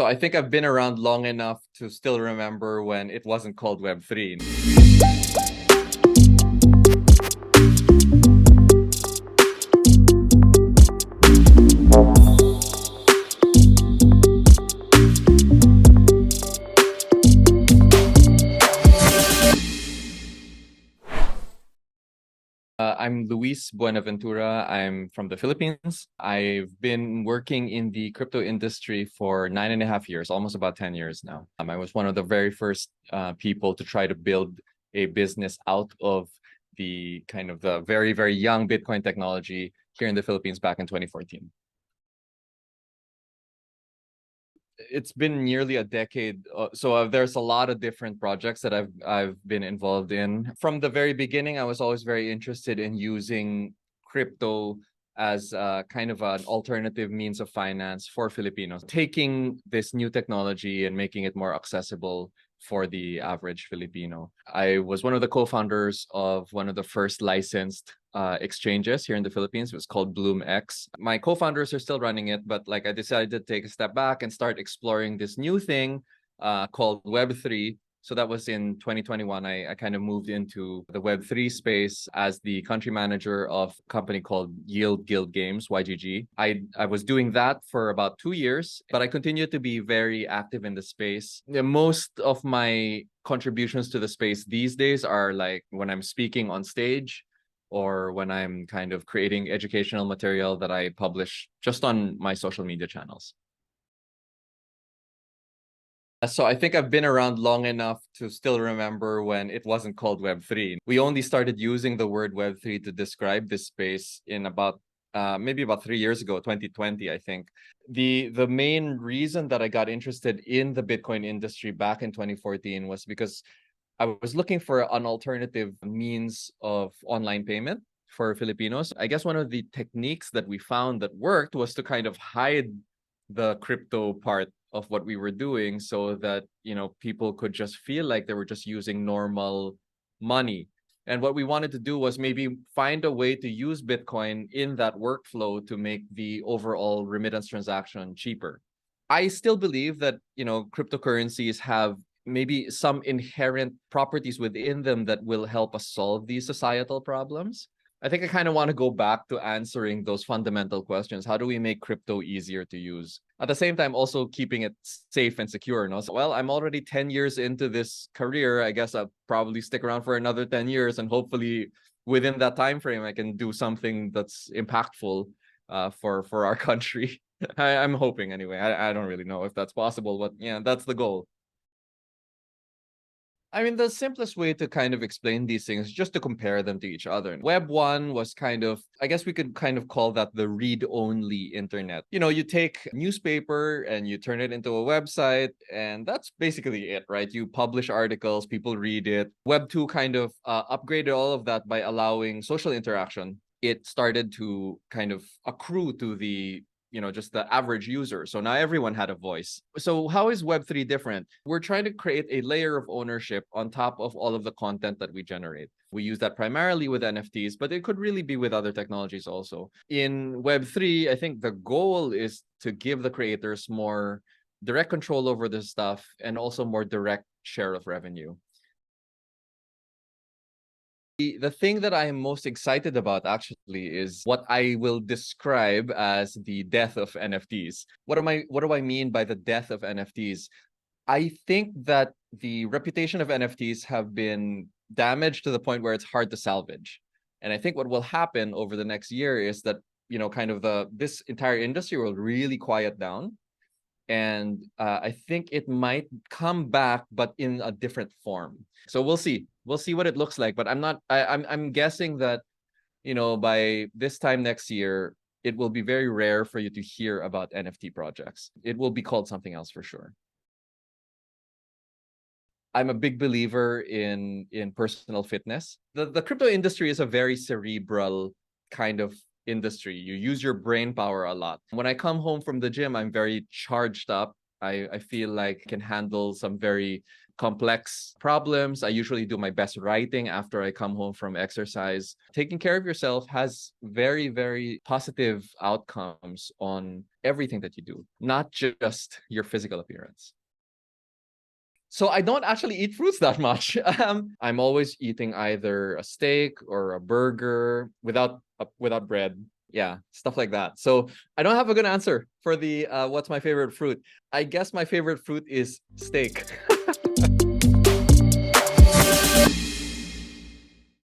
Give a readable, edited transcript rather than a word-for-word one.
So I think I've been around long enough to still remember when it wasn't called Web3. I'm Luis Buenaventura. I'm from the Philippines. I've been working in the crypto industry for 9.5 years, almost about 10 years now. I was one of the very first people to try to build a business out of the kind of the very, very young Bitcoin technology here in the Philippines back in 2014. It's been nearly a decade. So there's a lot of different projects that I've been involved in. From the very beginning, I was always very interested in using crypto as kind of an alternative means of finance for Filipinos, taking this new technology and making it more accessible for the average Filipino. I was one of the co-founders of one of the first licensed exchanges here in the Philippines. It was called BloomX. My co-founders are still running it, but like I decided to take a step back and start exploring this new thing called Web3. So that was in 2021. I kind of moved into the Web3 space as the country manager of a company called Yield Guild Games, YGG. I was doing that for about 2 years, but I continued to be very active in the space. Most of my contributions to the space these days are like when I'm speaking on stage or when I'm kind of creating educational material that I publish just on my social media channels. So I think I've been around long enough to still remember when it wasn't called Web3. We only started using the word Web3 to describe this space in about maybe about 3 years ago, 2020, I think. The main reason that I got interested in the Bitcoin industry back in 2014 was because I was looking for an alternative means of online payment for Filipinos. I guess one of the techniques that we found that worked was to kind of hide the crypto part of what we were doing so that, people could just feel like they were just using normal money. And what we wanted to do was maybe find a way to use Bitcoin in that workflow to make the overall remittance transaction cheaper. I still believe that, cryptocurrencies have maybe some inherent properties within them that will help us solve these societal problems. I think I kind of want to go back to answering those fundamental questions. How do we make crypto easier to use? At the same time, also keeping it safe and secure. No? So, well, I'm already 10 years into this career. I guess I'll probably stick around for another 10 years. And hopefully within that time frame, I can do something that's impactful for our country. I'm hoping anyway. I don't really know if that's possible, but yeah, that's the goal. I mean, the simplest way to kind of explain these things is just to compare them to each other. Web 1 was kind of, I guess we could kind of call that the read-only internet. You take newspaper and you turn it into a website, and that's basically it, right? You publish articles, people read it. Web 2 kind of upgraded all of that by allowing social interaction. It started to kind of accrue to the just the average user. So now everyone had a voice. So how is Web3 different? We're trying to create a layer of ownership on top of all of the content that we generate. We use that primarily with NFTs, but it could really be with other technologies also. In Web3, I think the goal is to give the creators more direct control over this stuff and also more direct share of revenue. The thing that I am most excited about actually is what I will describe as the death of NFTs. What do I mean by the death of NFTs? I think that the reputation of NFTs have been damaged to the point where it's hard to salvage. And I think what will happen over the next year is that, kind of this entire industry will really quiet down. And I think it might come back, but in a different form. So we'll see. We'll see what it looks like. But I'm guessing that, by this time next year, it will be very rare for you to hear about NFT projects. It will be called something else for sure. I'm a big believer in personal fitness. The crypto industry is a very cerebral kind of industry. You use your brain power a lot. When I come home from the gym, I'm very charged up. I feel like I can handle some very complex problems. I usually do my best writing after I come home from exercise. Taking care of yourself has very, very positive outcomes on everything that you do, not just your physical appearance. So I don't actually eat fruits that much. I'm always eating either a steak or a burger without bread. Yeah, stuff like that. So I don't have a good answer for the what's my favorite fruit. I guess my favorite fruit is steak.